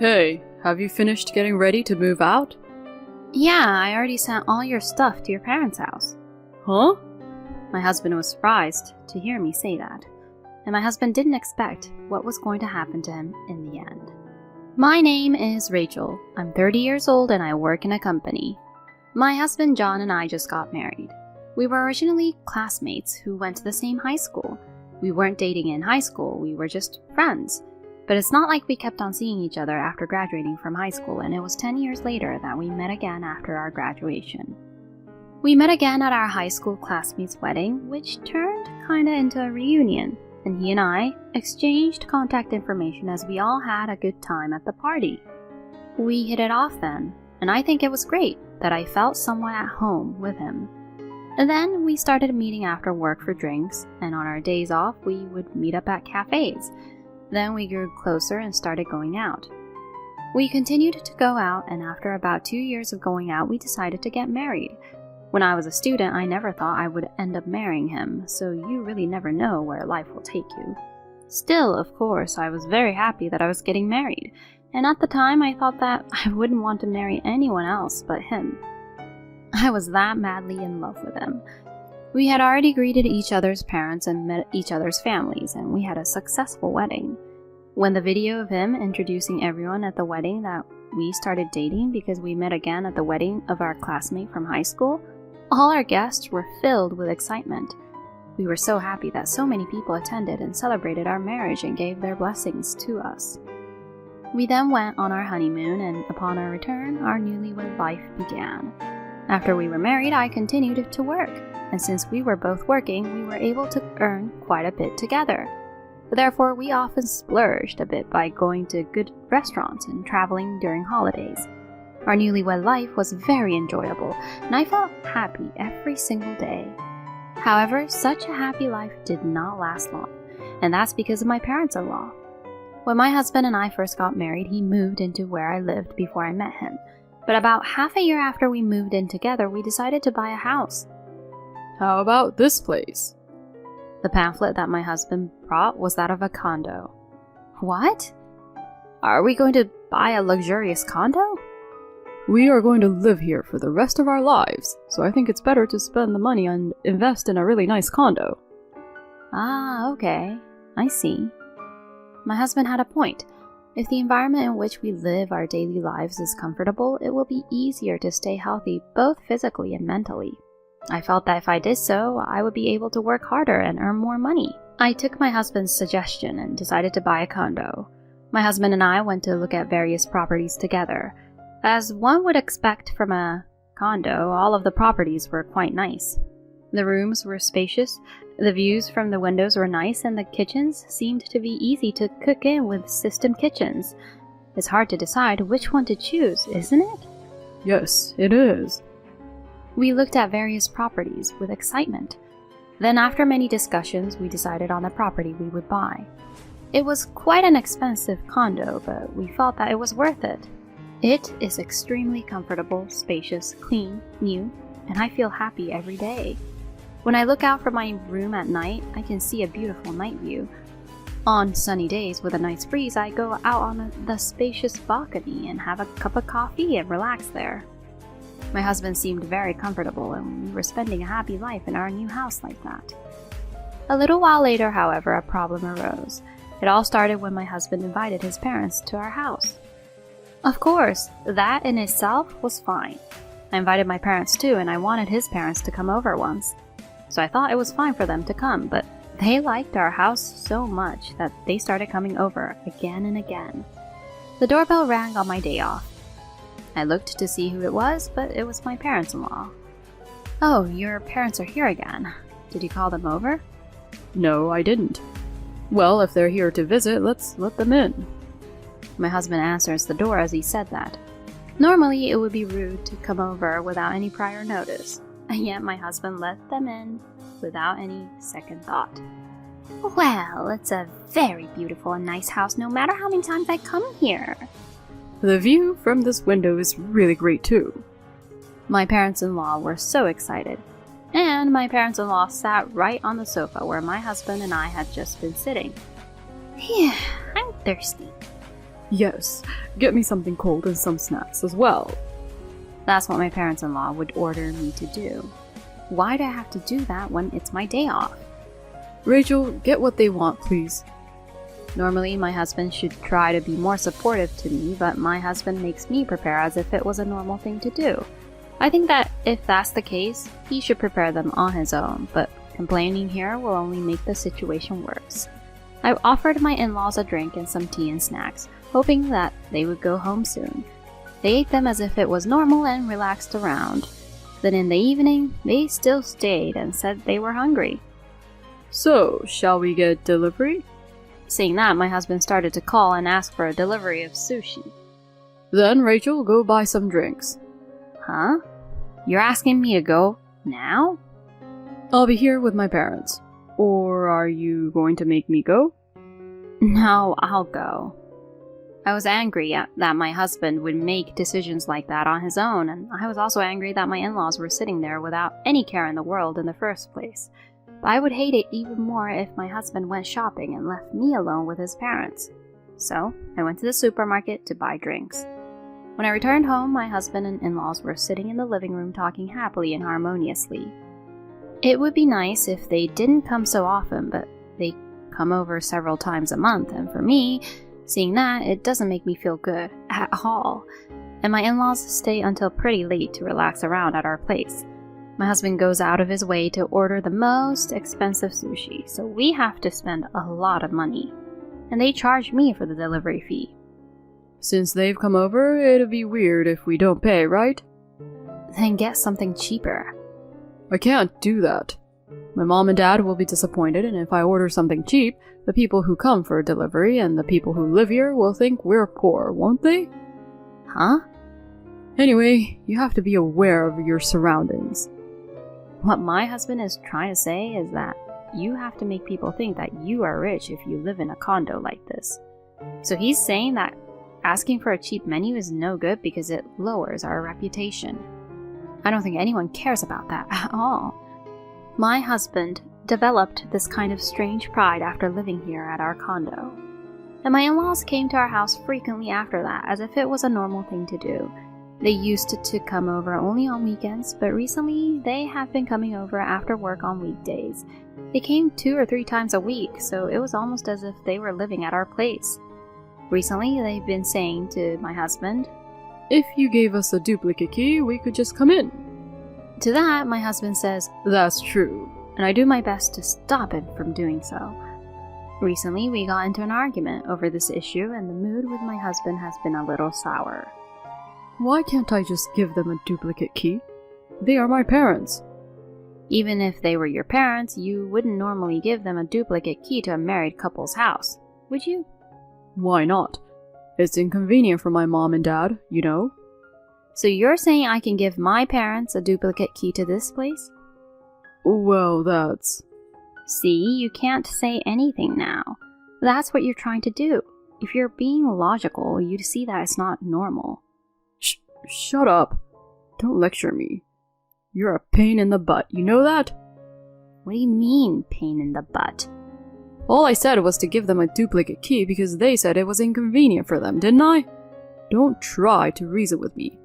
Hey, have you finished getting ready to move out? Yeah, I already sent all your stuff to your parents' house. Huh? My husband was surprised to hear me say that, and my husband didn't expect what was going to happen to him in the end. My name is Rachel. I'm 30 years old and I work in a company. My husband John and I just got married. We were originally classmates who went to the same high school. We weren't dating in high school, we were just friends. But it's not like we kept on seeing each other after graduating from high school, and it was 10 years later that we met again after our graduation. We met again at our high school classmates' wedding, which turned kinda into a reunion, and he and I exchanged contact information as we all had a good time at the party. We hit it off then, and I think it was great that I felt somewhat at home with him. And then we started meeting after work for drinks, and on our days off we would meet up at cafes. Then we grew closer and started going out. We continued to go out, and after about 2 years of going out, we decided to get married. When I was a student, I never thought I would end up marrying him, so you really never know where life will take you. Still, of course, I was very happy that I was getting married, and at the time I thought that I wouldn't want to marry anyone else but him. I was that madly in love with him. We had already greeted each other's parents and met each other's families, and we had a successful wedding. When the video of him introducing everyone at the wedding that we started dating because we met again at the wedding of our classmate from high school, all our guests were filled with excitement. We were so happy that so many people attended and celebrated our marriage and gave their blessings to us. We then went on our honeymoon, and upon our return, our newlywed life began. After we were married, I continued to work, and since we were both working, we were able to earn quite a bit together. Therefore, we often splurged a bit by going to good restaurants and traveling during holidays. Our newlywed life was very enjoyable, and I felt happy every single day. However, such a happy life did not last long, and that's because of my parents-in-law. When my husband and I first got married, he moved into where I lived before I met him. But about half a year after we moved in together, we decided to buy a house. How about this place? The pamphlet that my husband brought was that of a condo. What? Are we going to buy a luxurious condo? We are going to live here for the rest of our lives, so I think it's better to spend the money and invest in a really nice condo. Ah, okay. I see. My husband had a point. If the environment in which we live our daily lives is comfortable, it will be easier to stay healthy both physically and mentally. I felt that if I did so, I would be able to work harder and earn more money. I took my husband's suggestion and decided to buy a condo. My husband and I went to look at various properties together. As one would expect from a condo, all of the properties were quite nice. The rooms were spacious, the views from the windows were nice, and the kitchens seemed to be easy to cook in with system kitchens. It's hard to decide which one to choose, isn't it? Yes, it is. We looked at various properties with excitement. Then after many discussions, we decided on the property we would buy. It was quite an expensive condo, but we felt that it was worth it. It is extremely comfortable, spacious, clean, new, and I feel happy every day. When I look out from my room at night, I can see a beautiful night view. On sunny days with a nice breeze, I go out on the spacious balcony and have a cup of coffee and relax there. My husband seemed very comfortable, and we were spending a happy life in our new house like that. A little while later, however, a problem arose. It all started when my husband invited his parents to our house. Of course, that in itself was fine. I invited my parents too, and I wanted his parents to come over once. So I thought it was fine for them to come, but they liked our house so much that they started coming over again and again. The doorbell rang on my day off. I looked to see who it was, but it was my parents-in-law. Oh, your parents are here again. Did you call them over? No, I didn't. Well, if they're here to visit, let's let them in. My husband answers the door as he said that. Normally, it would be rude to come over without any prior notice, and yet my husband let them in without any second thought. Well, it's a very beautiful and nice house no matter how many times I come here. The view from this window is really great too. My parents-in-law were so excited, and my parents-in-law sat right on the sofa where my husband and I had just been sitting. Yeah, I'm thirsty. Yes, get me something cold and some snacks as well. That's what my parents-in-law would order me to do. Why do I have to do that when it's my day off? Rachel, get what they want, please. Normally, my husband should try to be more supportive to me, but my husband makes me prepare as if it was a normal thing to do. I think that if that's the case, he should prepare them on his own, but complaining here will only make the situation worse. I offered my in-laws a drink and some tea and snacks, hoping that they would go home soon. They ate them as if it was normal and relaxed around. Then in the evening, they still stayed and said they were hungry. So, shall we get delivery? Saying that, my husband started to call and ask for a delivery of sushi. Then, Rachel, go buy some drinks. Huh? You're asking me to go now? I'll be here with my parents. Or are you going to make me go? No, I'll go. I was angry that my husband would make decisions like that on his own, and I was also angry that my in-laws were sitting there without any care in the world in the first place. But I would hate it even more if my husband went shopping and left me alone with his parents. So, I went to the supermarket to buy drinks. When I returned home, my husband and in-laws were sitting in the living room talking happily and harmoniously. It would be nice if they didn't come so often, but they come over several times a month, and for me, seeing that, it doesn't make me feel good at all. And my in-laws stay until pretty late to relax around at our place. My husband goes out of his way to order the most expensive sushi, so we have to spend a lot of money. And they charge me for the delivery fee. Since they've come over, it'd be weird if we don't pay, right? Then get something cheaper. I can't do that. My mom and dad will be disappointed, and if I order something cheap, the people who come for a delivery and the people who live here will think we're poor, won't they? Huh? Anyway, you have to be aware of your surroundings. What my husband is trying to say is that you have to make people think that you are rich if you live in a condo like this. So he's saying that asking for a cheap menu is no good because it lowers our reputation. I don't think anyone cares about that at all. My husband developed this kind of strange pride after living here at our condo. And my in-laws came to our house frequently after that, as if it was a normal thing to do. They used to come over only on weekends, but recently they have been coming over after work on weekdays. They came 2 or 3 times a week, so it was almost as if they were living at our place. Recently, they've been saying to my husband, "If you gave us a duplicate key, we could just come in." To that, my husband says, "That's true." And I do my best to stop him from doing so. Recently, we got into an argument over this issue, and the mood with my husband has been a little sour. Why can't I just give them a duplicate key? They are my parents. Even if they were your parents, you wouldn't normally give them a duplicate key to a married couple's house, would you? Why not? It's inconvenient for my mom and dad, you know. So you're saying I can give my parents a duplicate key to this place? Well, that's... See, you can't say anything now. That's what you're trying to do. If you're being logical, you'd see that it's not normal. Shut up. Don't lecture me. You're a pain in the butt, you know that? What do you mean, pain in the butt? All I said was to give them a duplicate key because they said it was inconvenient for them, didn't I? Don't try to reason with me.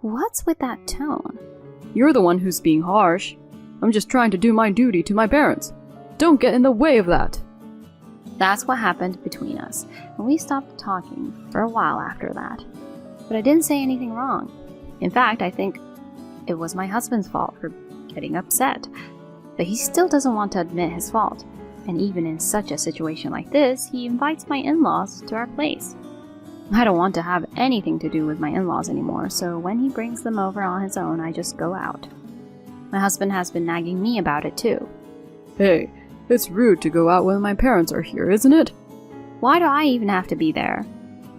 What's with that tone? You're the one who's being harsh. I'm just trying to do my duty to my parents. Don't get in the way of that. That's what happened between us, and we stopped talking for a while after that. But I didn't say anything wrong. In fact, I think it was my husband's fault for getting upset. But he still doesn't want to admit his fault. And even in such a situation like this, he invites my in-laws to our place. I don't want to have anything to do with my in-laws anymore, so when he brings them over on his own, I just go out. My husband has been nagging me about it too. Hey, it's rude to go out when my parents are here, isn't it? Why do I even have to be there?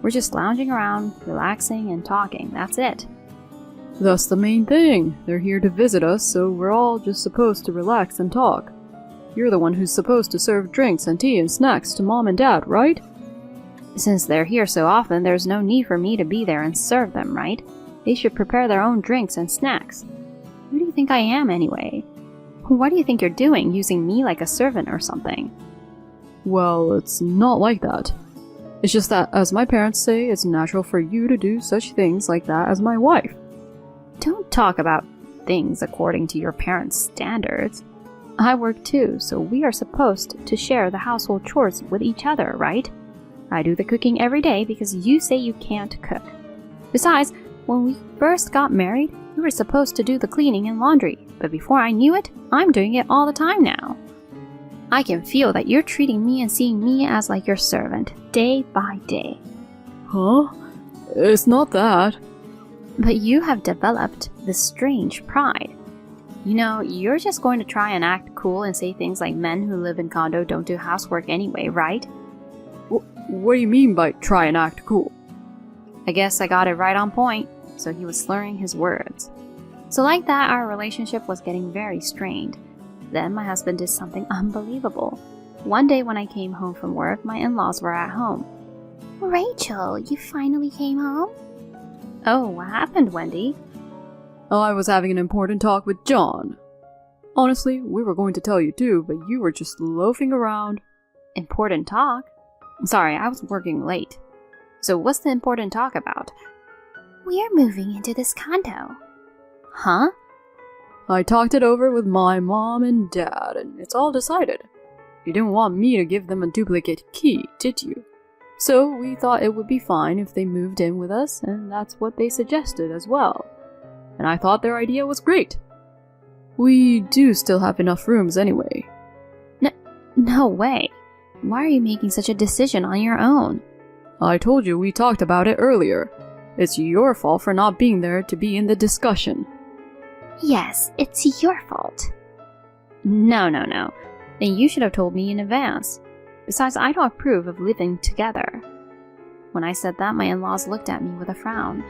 We're just lounging around, relaxing and talking, that's it. That's the main thing. They're here to visit us, so we're all just supposed to relax and talk. You're the one who's supposed to serve drinks and tea and snacks to mom and dad, right? Since they're here so often, there's no need for me to be there and serve them, right? They should prepare their own drinks and snacks. Who do you think I am, anyway? What do you think you're doing, using me like a servant or something? Well, it's not like that. It's just that, as my parents say, it's natural for you to do such things like that as my wife. Don't talk about things according to your parents' standards. I work too, so we are supposed to share the household chores with each other, right? I do the cooking every day because you say you can't cook. Besides, when we first got married, we were supposed to do the cleaning and laundry, but before I knew it, I'm doing it all the time now. I can feel that you're treating me and seeing me as like your servant, day by day. Huh? It's not that. But you have developed this strange pride. You know, you're just going to try and act cool and say things like men who live in condo don't do housework anyway, right? What do you mean by try and act cool? I guess I got it right on point, so he was slurring his words. So like that, our relationship was getting very strained. Then my husband did something unbelievable. One day when I came home from work, my in-laws were at home. Rachel, you finally came home? Oh, what happened, Wendy? Oh, I was having an important talk with John. Honestly, we were going to tell you too, but you were just loafing around. Important talk? Sorry, I was working late. So what's the important talk about? We're moving into this condo. Huh? I talked it over with my mom and dad, and it's all decided. You didn't want me to give them a duplicate key, did you? So we thought it would be fine if they moved in with us, and that's what they suggested as well. And I thought their idea was great. We do still have enough rooms anyway. No way. Why are you making such a decision on your own? I told you we talked about it earlier. It's your fault for not being there to be in the discussion. Yes, it's your fault. No. Then you should have told me in advance. Besides, I don't approve of living together. When I said that, my in-laws looked at me with a frown.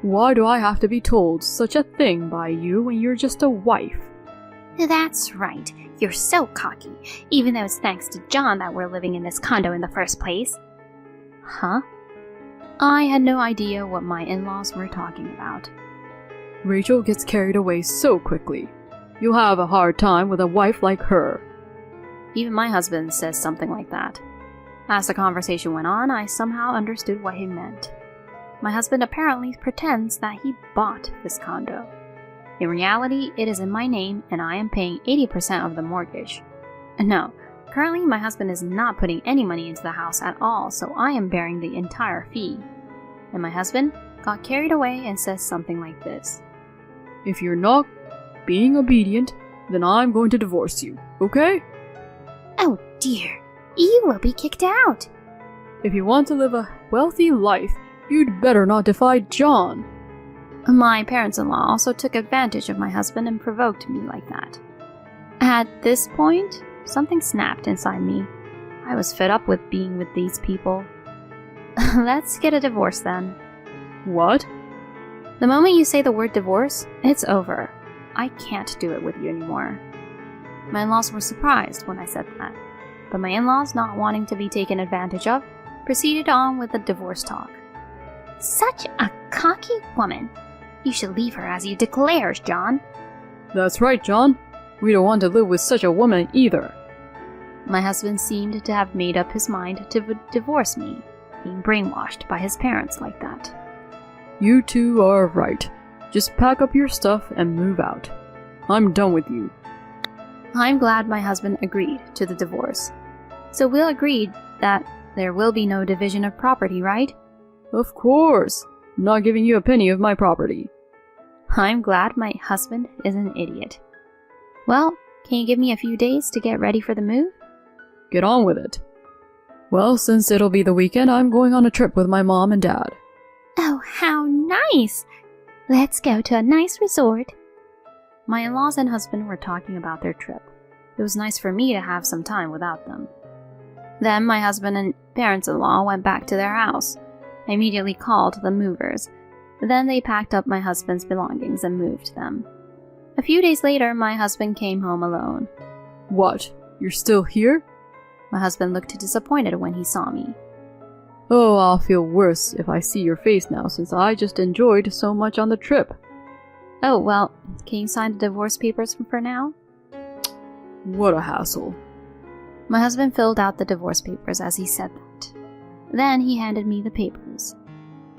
Why do I have to be told such a thing by you when you're just a wife? That's right. You're so cocky, even though it's thanks to John that we're living in this condo in the first place. Huh? I had no idea what my in-laws were talking about. Rachel gets carried away so quickly. You'll have a hard time with a wife like her. Even my husband says something like that. As the conversation went on, I somehow understood what he meant. My husband apparently pretends that he bought this condo. In reality, it is in my name and I am paying 80% of the mortgage. No, currently my husband is not putting any money into the house at all, so I am bearing the entire fee. And my husband got carried away and says something like this. If you're not being obedient, then I'm going to divorce you, okay? Oh dear, you will be kicked out. If you want to live a wealthy life, you'd better not defy John. My parents-in-law also took advantage of my husband and provoked me like that. At this point, something snapped inside me. I was fed up with being with these people. Let's get a divorce then. What? The moment you say the word divorce, it's over. I can't do it with you anymore. My in-laws were surprised when I said that, but my in-laws, not wanting to be taken advantage of, proceeded on with the divorce talk. Such a cocky woman. You should leave her as you declared, John. That's right, John. We don't want to live with such a woman either. My husband seemed to have made up his mind to divorce me, being brainwashed by his parents like that. You two are right. Just pack up your stuff and move out. I'm done with you. I'm glad my husband agreed to the divorce. So we'll agree that there will be no division of property, right? Of course. I'm not giving you a penny of my property. I'm glad my husband is an idiot. Well, can you give me a few days to get ready for the move? Get on with it. Well, since it'll be the weekend, I'm going on a trip with my mom and dad. Oh, how nice! Let's go to a nice resort. My in-laws and husband were talking about their trip. It was nice for me to have some time without them. Then my husband and parents-in-law went back to their house. I immediately called the movers. Then they packed up my husband's belongings and moved them. A few days later, my husband came home alone. What? You're still here? My husband looked disappointed when he saw me. Oh, I'll feel worse if I see your face now, since I just enjoyed so much on the trip. Oh, well, can you sign the divorce papers for now? What a hassle. My husband filled out the divorce papers as he said that. Then he handed me the papers.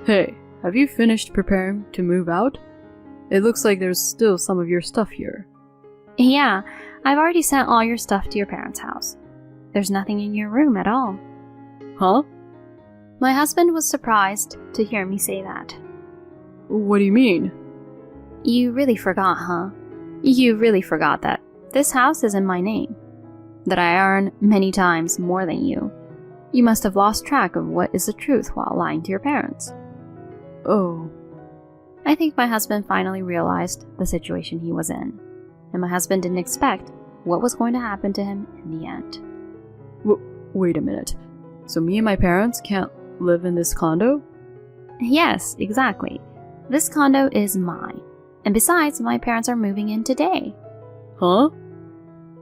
Hey, have you finished preparing to move out? It looks like there's still some of your stuff here. Yeah, I've already sent all your stuff to your parents' house. There's nothing in your room at all. Huh? My husband was surprised to hear me say that. What do you mean? You really forgot, huh? You really forgot that this house is in my name. That I earn many times more than you. You must have lost track of what is the truth while lying to your parents. Oh. I think my husband finally realized the situation he was in. And my husband didn't expect what was going to happen to him in the end. Wait a minute. So me and my parents can't live in this condo? Yes, exactly. This condo is mine. And besides, my parents are moving in today. Huh?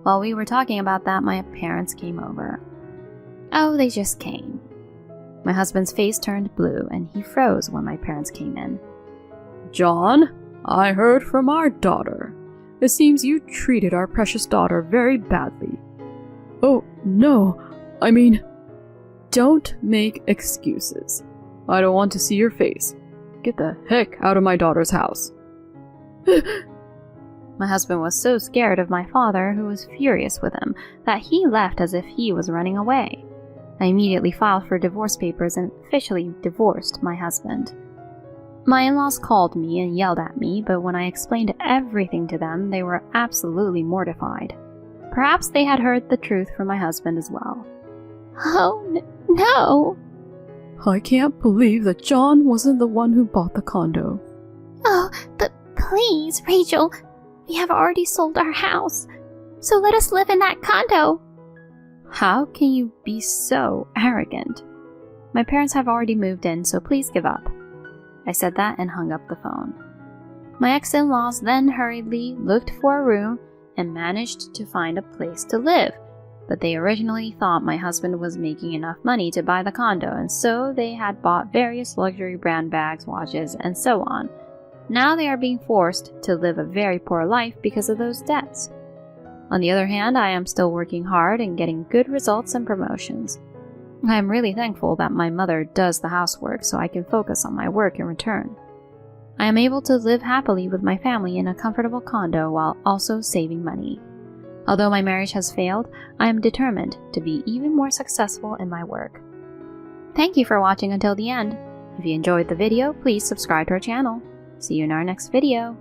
While we were talking about that, my parents came over. Oh, they just came. My husband's face turned blue and he froze when my parents came in. John, I heard from our daughter. It seems you treated our precious daughter very badly. Oh, no. I mean, don't make excuses. I don't want to see your face. Get the heck out of my daughter's house. My husband was so scared of my father, who was furious with him, that he left as if he was running away. I immediately filed for divorce papers and officially divorced my husband. My in-laws called me and yelled at me, but when I explained everything to them, they were absolutely mortified. Perhaps they had heard the truth from my husband as well. Oh, no! I can't believe that John wasn't the one who bought the condo. Oh, but please, Rachel, we have already sold our house, so let us live in that condo. How can you be so arrogant? My parents have already moved in, so please give up. I said that and hung up the phone. My ex-in-laws then hurriedly looked for a room and managed to find a place to live, but they originally thought my husband was making enough money to buy the condo, and so they had bought various luxury brand bags, watches, and so on. Now they are being forced to live a very poor life because of those debts. On the other hand, I am still working hard and getting good results and promotions. I am really thankful that my mother does the housework so I can focus on my work in return. I am able to live happily with my family in a comfortable condo while also saving money. Although my marriage has failed, I am determined to be even more successful in my work. Thank you for watching until the end. If you enjoyed the video, please subscribe to our channel. See you in our next video.